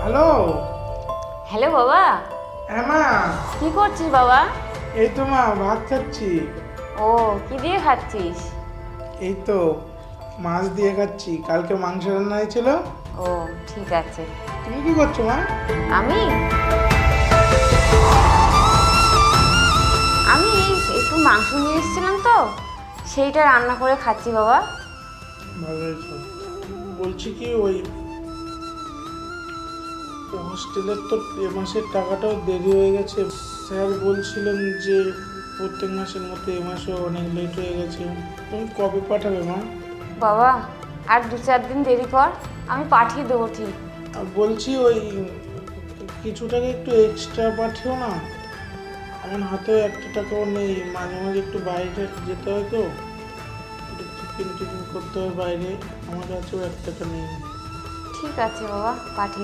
Hello. Hello বাবা, হ্যাঁ মা। কি করছিস বাবা? এই তো মা, ভাত খাচ্ছি। ও, কি দিয়ে খাচ্ছিস? এই তো মাছ দিয়ে খাচ্ছি, কালকে মাংস রান্না হয়েছিল। ও, ঠিক আছে। তুমি কি করছো মা? আমি আমি একটু মাংস নিয়ে এসেছিলাম তো, সেইটা রান্না করে খাচ্ছি বাবা। ভালো হয়েছে। বলছি কি, ওই হোস্টেলের তো এ মাসের টাকাটাও দেরি হয়ে গেছে। স্যার বলছিলেন যে প্রত্যেক মাসের মতো এ মাসেও অনেক লেট হয়ে গেছে। তুমি কবে পাঠাবে মা? বাবা, আর 2-4 দিন দেরি কর, আমি পাঠিয়ে দেবো ঠিক। আর বলছি ওই কিছু টাকা একটু এক্সট্রা পাঠিও না। আমার হাতেও একটা টাকাও নেই, মাঝে মাঝে একটু বাইরে যেতে হয় তো, একটু টিফিন টিফিন করতে হয় বাইরে, আমার কাছেও 1 টাকা নেই। ঠিক আছে বাবা, পাঠিয়ে